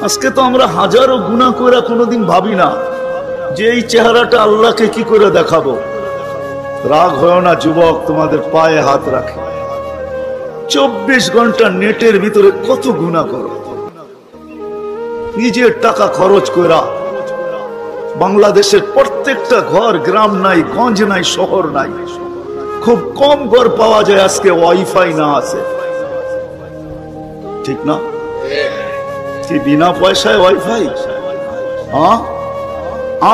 আজকে তো আমরা হাজারো গুনাহ করে কোনোদিন ভাবি না যে এই চেহারাটা আল্লাহকে কি করে দেখাবো। রাগ হয় না যুবক, তোমাদের পায়ে হাত রাখে। 24 ঘন্টা নেটের ভিতরে কত গুনাহ করো, নিজের টাকা খরচ করা। বাংলাদেশের প্রত্যেকটা ঘর, গ্রাম নাই, গঞ্জ নাই, শহর নাই, খুব কম ঘর পাওয়া যায় আজকে ওয়াইফাই না আছে, ঠিক না? কি বিনা পয়সায় ওয়াইফাই? হ্যাঁ,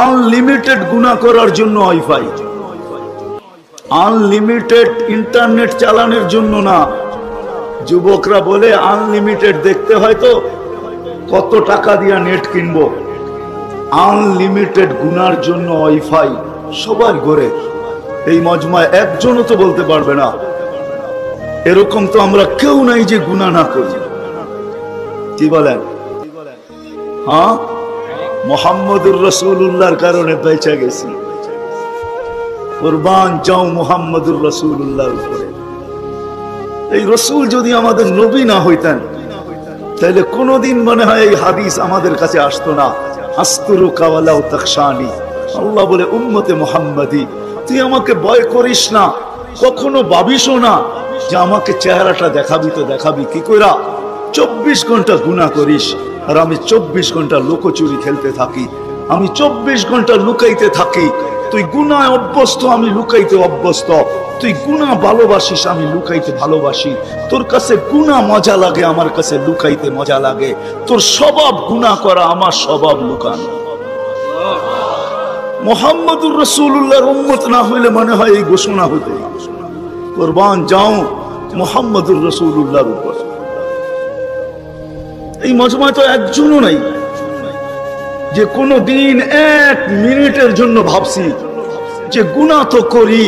আনলিমিটেড গুনাহ করার জন্য ওয়াইফাই, আনলিমিটেড ইন্টারনেট চালানোর জন্য না। যুবকরা বলে আনলিমিটেড দেখতে হয় তো কত টাকা দিয়া নেট কিনবো। আনলিমিটেড গুনার জন্য ওয়াইফাই সবার ঘরে। এই মজমায় একজনও তো বলতে পারবে না এরকম তো আমরা কেউ নাই যে গুনাহ না করি। কি বলেন? হ্যাঁ, মুহাম্মদুর রাসূলুল্লাহর কারণে বেঁচে গেছি। কুরবান যাও মুহাম্মদুর রাসূলুল্লাহর উপরে। এই রাসূল যদি আমাদের নবী না হইতেন তাহলে কোনোদিন মনে হয় এই হাদিস আমাদের কাছে আসতো না। আস্তুরুকা ওয়ালাউ তাখশানি। আল্লাহ বলে উম্মতে মুহাম্মাদি, তুই আমাকে ভয় করিস না, কখনো ভাবিসও না যে আমাকে চেহারাটা দেখাবি। তো দেখাবি কি কইরা? 24 ঘন্টা গুনাহ করিস আর আমি 24 ঘন্টা লুকোচুরি খেলতে থাকি, আমি 24 ঘন্টা লুকাইতে থাকি। তুই গুনায় অভ্যস্ত, আমি লুকাইতে অভ্যস্ত। তুই গুনাহ ভালোবাসিস, আমি লুকাইতে ভালোবাসি। তোর কাছে গুনাহ মজা লাগে, আমার কাছে লুকাইতে মজা লাগে। তোর স্বভাব গুনাহ করা, আমার স্বভাব লুকানো। মুহাম্মদুর রাসূলুল্লাহর উম্মত না হইলে মনে হয় এই ঘোষণা হতো না। কুরবান যাও মুহাম্মদুর রাসূলুল্লাহর উপর। এই মজমায় তো একজনও নাই যে কোনো দিন 1 মিনিটের জন্য ভাবছি যে গুনাহ তো করি,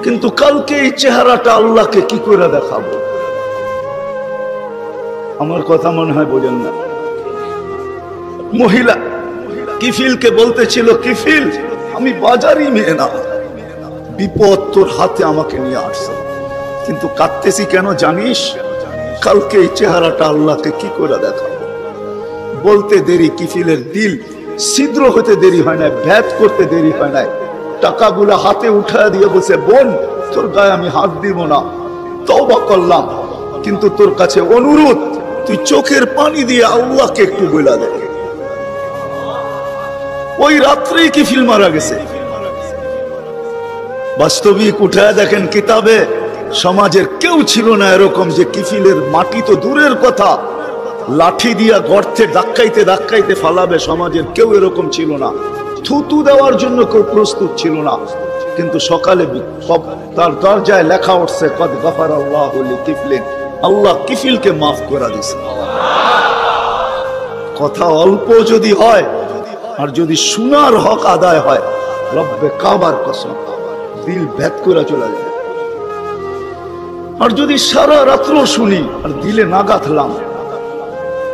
কিন্তু কালকে এই চেহারাটা আল্লাহকে কি করে দেখাবো। আমার কথা মনে হয় বোঝেন না। মহিলা কিফিলকে বলতেছিল, কিফিল আমি বাজারি মেয়ে না, বিপদ তোর হাতে আমাকে নিয়ে আসছে, কিন্তু কাঁদতেছি কেন জানিস? কালকে এই চেহারাটা আল্লাহকে কি করে দেখাবো। বলতে দেরি কিফিলের দিল ছিদ্র হতে দেরি হয় না, ভেদ করতে দেরি হয় না। টাকাগুলা হাতে উঠায় দিয়ে বসে, বোন তোর গায়ে আমি হাত দিব না, তওবা করলাম, কিন্তু তোর কাছে অনুরোধ তুই চোখের পানি দিয়ে আল্লাহকে একটু বইলা দে। ওই রাত্রেই কিফিল মারা গেছে। বাস্তবিক উঠায় দেখেন কিতাবে, সমাজের কেউ ছিল না এরকম যে কিফিলের মাটি তো দূরের কথা, লাঠি দিয়া গর্তে ধাক্কাইতে ধাক্কাইতে ফালাবে, সমাজের কেউ এরকম ছিল না। থুতু দেওয়ার জন্য কেউ প্রস্তুত ছিল না। কিন্তু সকালে তার দরজায় লেখা উঠছে, কদ গফারাল্লাহু লিকিফলিন, আল্লাহ কিফিলকে মাফ করে দিয়েছে। কথা অল্প যদি হয় আর যদি শোনার হক আদায় হয়, রব্বে কাবার কসম দিল ভেদ করে চলে যায়। আর যদি সারা রাত্র শুনি আর দিলে না গাঁথলাম,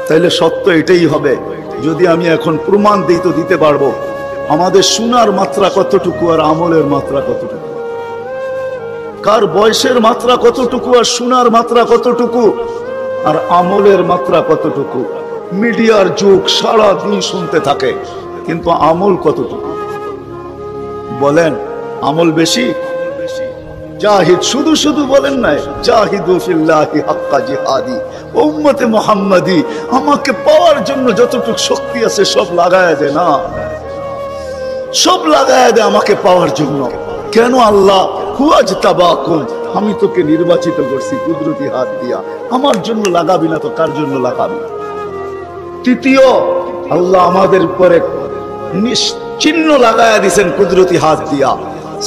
তাইলে সত্য এটাই হবে। যদি আমি এখন প্রমাণ দিই তো দিতে পারবো আমাদের শোনার মাত্রা কতটুকু আর আমলের মাত্রা কতটুকু, কার বয়সের মাত্রা কতটুকু আর শোনার মাত্রা কতটুকু আর আমলের মাত্রা কতটুকু। মিডিয়ার যুগ, সারা দিন শুনতে থাকে, কিন্তু আমল কতটুকু বলেন? আমল বেশি? জাহিদ শুধু শুধু বলেন নাই, জাহিদু ফিল্লাহি হাক্কা জিহাদি। উম্মতে মুহাম্মাদি আমাকে পাওয়ার জন্য যতটুকু শক্তি আছে সব লাগায় দে না, সব লাগায় দে আমাকে পাওয়ার জন্য। কেন? আল্লাহ হুয়াজতাবাকুম, আমি তোকে নির্বাচিত করছি কুদরতি হাত দিয়া, আমার জন্য লাগাবি না তো কার জন্য লাগাবি? তৃতীয়, আল্লাহ আমাদের উপরে চিহ্ন লাগায়া দিয়েছেন কুদরতি হাত দিয়া।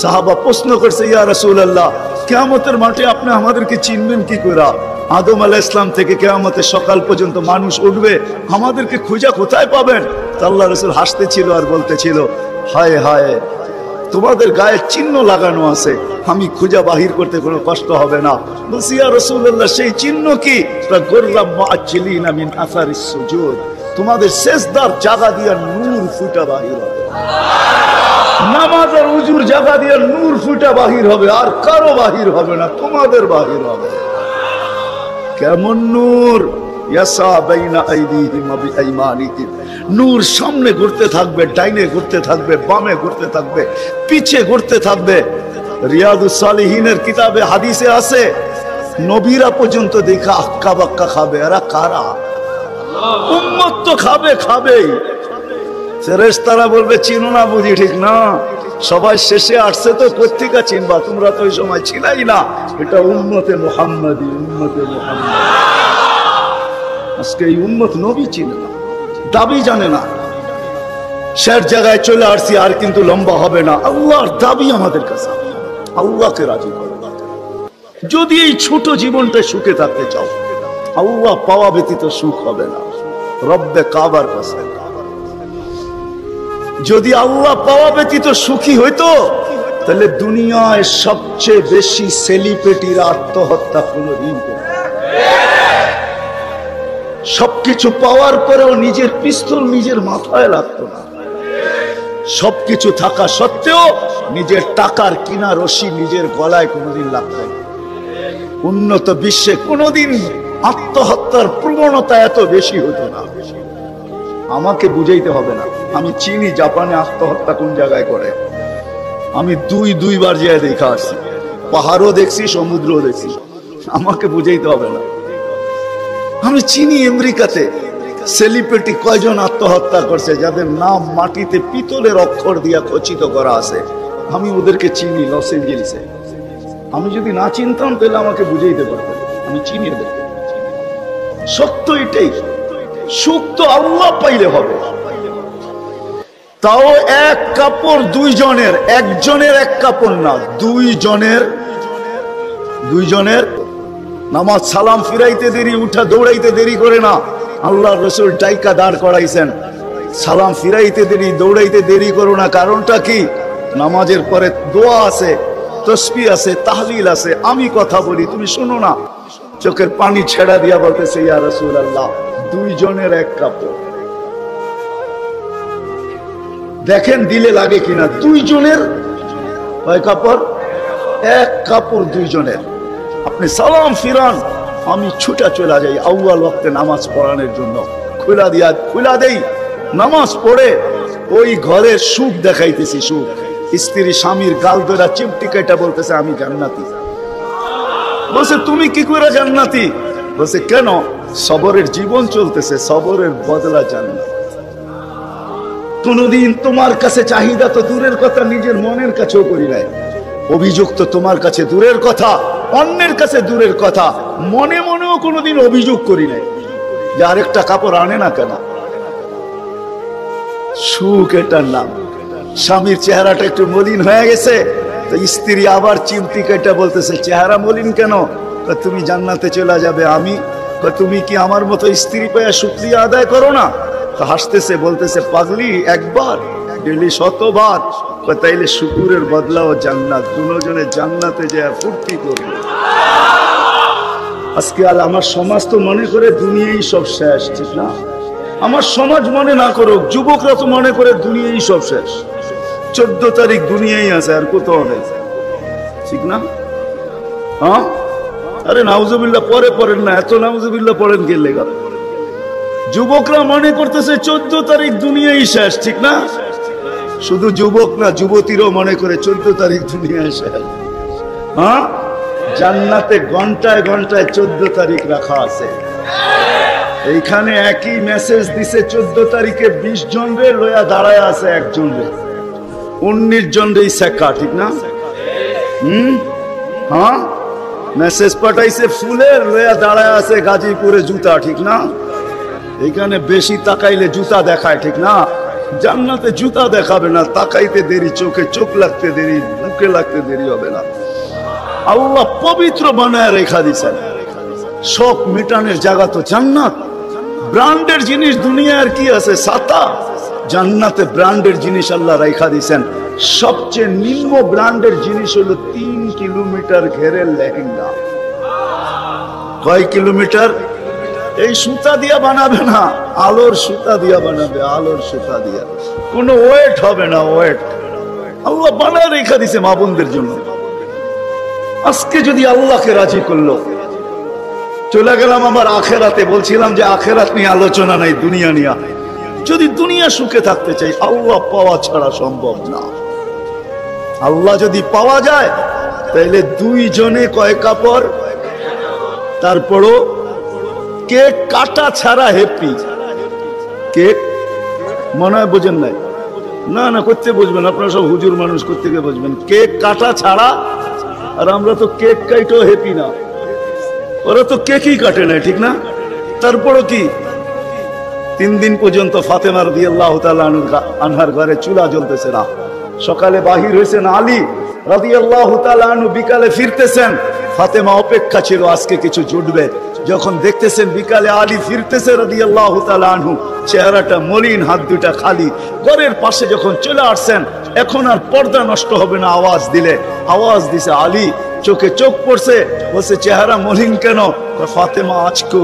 সাহাবা প্রশ্ন করছে, ইয়া রাসূলুল্লাহ, কিয়ামতের মাঠে আপনি আমাদেরকে চিনবেন কি করে? আদম আলাইহিস সালাম থেকে কিয়ামতের সকাল পর্যন্ত মানুষ উঠবে, আমাদেরকে খুঁজা কোথায় পাবেন? আল্লাহ রাসূল হাসতেছিল আর বলতেছিল, হায় হায়, তোমাদের গায়ে চিহ্ন লাগানো আছে, আমি খুঁজা বাহির করতে কোনো কষ্ট হবে না। বলছি, ইয়া রাসূলুল্লাহ, সেই চিহ্ন কি? গুররাম মুআজ্জিলিনা মিন আসারিস সুজুদ, তোমাদের সিজদার জায়গা দিয়ে নূর ফুটা বাহির হবে, নামাজের উজুর জায়গা দিয়ে নূর ফুটা বাহির হবে, আর কারো বাহির হবে না, তোমাদের বাহির হবে। কেমন নূর? ইয়াসা বাইনা আইদিহিম ওয়া বিআইমানিহিম, নূর সামনে ঘুরতে থাকবে, ডাইনে ঘুরতে থাকবে, বামে ঘুরতে থাকবে, পিছে ঘুরতে থাকবে। রিয়াদুস সালিহিনের কিতাবে হাদিসে আছে নবীরা পর্যন্ত দেখা আক্কা বাক্কা খাবে। এরা কারা? উম্মত তো খাবে, খাবেই। ফেরেশতারা বলবে চিনো না বুঝি, ঠিক না? সবাই শেষে আসছে তো পত্রিকা চিনবা, তোমরা তো ওই সময় ছিলাই না। এটা উম্মতে মুহাম্মাদি, উম্মতে মুহাম্মাদ। আজকে এই উম্মত নবী চিনে না, দাবি জানে না। শেষ জায়গায় চলে আসছি, আর কিন্তু লম্বা হবে না। আল্লাহর দাবি আমাদের কাছে, আল্লাহকে রাজি করো। যদি এই ছোট জীবনটা সুখে থাকতে চাও, আল্লাহ পাওয়া ব্যতীত সুখ হবে না। রব্বে কাবার কাছে যদি আল্লাহ পাওয়া ব্যতীত সুখী হইতো, তাহলে দুনিয়ায় সবচেয়ে বেশি সেলিব্রিটিরা আত্মহত্যা কোনদিন করত। সবকিছু পাওয়ার পরেও নিজের পিস্তল নিজের মাথায় লাগতো না। সবকিছু থাকা সত্ত্বেও নিজের টাকার কিনা রশি নিজের গলায় কোনোদিন লাগতো না। উন্নত বিশ্বে কোনোদিন আত্মহত্যার প্রবণতা এত বেশি হতো না। আমাকে বুঝাইতে হবে না, আমি চিনি জাপানে আত্মহত্যা কোন জায়গায় করে। আমি দুইবার যেয়ে দেখা আসছি, পাহাড়ও দেখছি, সমুদ্রও দেখছি। আমাকে বুঝাইতে হবে না, আমি চিনি আমেরিকাতে সেলিব্রিটি কয়জন আত্মহত্যা করছে, যাদের নাম মাটিতে পিতলের অক্ষর দিয়া খচিত করা আছে। আমি ওদেরকে চিনি লস এঞ্জেলিসে। আমি যদি না চিনতাম তাহলে আমাকে বুঝাইতে পারতাম। আমি চিনি ওদেরকে। সত্য এটাই, সুখ তো আল্লাহ পাইলে হবে। তাও এক কাপড় দুইজনের, একজনের এক কাপড় না, দুইজনের। নামাজ সালাম ফিরাইতে দেরি, উঠা দৌড়াইতে দেরি করে না। আল্লাহর রাসূল ডাইকা দাঁড় করাইছেন, সালাম ফিরাইতে দেরি, দৌড়াইতে দেরি করো না। কারণটা কি? নামাজের পরে দোয়া আছে, তসবিহ আছে, তাহলিল আছে। আমি কথা বলি, তুমি শোনো না। চোখের পানি ছেড়া দিয়া বলতেছে, ইয়া রাসূলুল্লাহ, দুইজনের এক কাপড়। দেখেন দিলে লাগে কিনা। দুইজনের কয় কাপড়? এক কাপড় দুইজনের। আপনি সালাম ফিরান, আমি ছুটা চলে যাই আউয়াল ওয়াক্তে নামাজ পড়ানোর জন্য। খুলা দেই, নামাজ পড়ে ওই ঘরের সুখ দেখাইতেছি। সুখ, স্ত্রী স্বামীর গাল ধরা চিমটি কেটে বলতেছে আমি জান্নাতি। বলছে তুমি কি করে জান্নাতি? বলছে কেন? সবরের জীবন চলতেছে, সবরের বদলা জান্নাত। কোনদিন তোমার কাছে চাহিদা তো দূরের কথা, নিজের মনের কাছেও করি নাই। অভিযোগ তো তোমার কাছে দূরের কথা, অন্যের কাছে দূরের কথা। মনে মনেও কোনোদিন অভিযোগ করি নাই যে আরেকটা কাপড় আনে না কেন। সুখ এটার নাম। স্বামীর চেহারাটা একটু মলিন হয়ে গেছে, তো স্ত্রী আবার চিমটি কেটে বলতেছে চেহারা মলিন কেন? তুমি জান্নাতে চলে যাবে। আমি তুমি কি আমার মতো স্ত্রী পেয়ে শুকরিয়া আদায় করো না? তো হাসতেছে, বলতেছে পাগলি, একবার ডেলি 100বার। তাইলে শুকুরের বদলাও জান্নাত। দুজনে জান্নাতে যায় ফুর্তি করবে। আজকে আমার সমাজ তো মনে করে দুনিয়াই সব শেষ, ঠিক না? আমার সমাজ মনে না করুক, যুবকরা তো মনে করে দুনিয়াই সব শেষ। 14 তারিখ দুনিয়াই আছে, আর কোথাও নেই, ঠিক না? হ্যাঁ, আরে নাউজুবিল্লাহ পরে পড়েন না, এত নাউজুবিল্লাহ পড়েন কে লেগা? যুবকরা মনে করতেছে 14 তারিখ দুনিয়াই শেষ, ঠিক না? শুধু যুবক না, যুবতীরও মনে করে 14 তারিখ দুনিয়ায় শেষ। হ্যাঁ, জান্নাতে ঘন্টায় ঘন্টায় 14 তারিখ রাখা আছে। এইখানে একই মেসেজ দিছে 14 তারিখে 20 জন রে লয়া দাঁড়ায় আছে, একজন রে 19 জন রে শেখা, ঠিক না? হ্যাঁ, মেসেজ পাঠাইছে ফুলের, লয়া দাঁড়ায় আছে গাজীপুরে জুতা, ঠিক না? এখানে বেশি তাকাইলে জুতা দেখায়, ঠিক না? জান্নাতে জুতা দেখাবে না, তাকাইতে দেরি, চোখে চোখ লাগতে দেরি, মুখে লাগতে দেরি হবে না। আল্লাহ পবিত্র বানায় রেখা দিছেন। শখ মিটানের জায়গা তো জান্নাত। ব্র্যান্ডের জিনিস দুনিয়ার কি আছে? ছাতা। জান্নাতে ব্র্যান্ডের জিনিস আল্লাহ রেখা দিছেন। সবচেয়ে নিম্ন ব্র্যান্ডের জিনিস হলো 3 কিলোমিটার ঘেরের লেহেঙ্গা। কয় কিলোমিটার? এই সুতা দিয়া বানাবে না, আলোর সুতা দিয়া বানাবে, আলোর সুতা দিয়া। কোনো ওয়েট হবে না, ওয়েট। আল্লাহ বানায় রেখা দিছে মা বোনদের জন্য। আজকে যদি আল্লাহকে রাজি করলো, চলে গেলাম আমার আখেরাতে। বলছিলাম যে আখেরাত নিয়ে আলোচনা নাই, দুনিয়া নিয়ে। যদি দুনিয়া সুখে থাকতে চাই, আল্লাহ পাওয়া ছাড়া সম্ভব না। আল্লাহ যদি পাওয়া যায় তাহলে দুইজনে কয় কাপড়। তারপরও কেক কাটা ছাড়া হ্যাপি। কেক মনে হয় বোঝেন নাই? না না, করতে বুঝবেন, আপনারা সব হুজুর মানুষ, করতে গিয়ে বুঝবেন। কেক কাটা ছাড়া, আর আমরা তো কেক কাইটেও হ্যাপি না। ওরা তো কেকই কাটে না, ঠিক না? তারপরও কি 3 দিন পর্যন্ত ফাতেমা রাদিয়াল্লাহু তাআলা আনহার ঘরে চুলা জ্বলতেছে না। সকালে বাহির হয়েছেন আলী রাদিয়াল্লাহু তাআলা আনহু, বিকালে ফিরতেছেন। ফাতেমা অপেক্ষা ছিল আজকে কিছু জুটবে। যখন দেখতেছেন বিকালে আলী ফিরতেছে রাদিয়াল্লাহু তাআলা আনহু, চেহারাটা মলিন, হাত দুটা খালি। ঘরের পাশে যখন চলে আসছেন, এখন আর পর্দা নষ্ট হবে না আওয়াজ দিলে। আওয়াজ দিছে আলী, চোখে চোখ পড়ছে, বলছে চেহারা মলিন কেন? ফাতেমা আজকে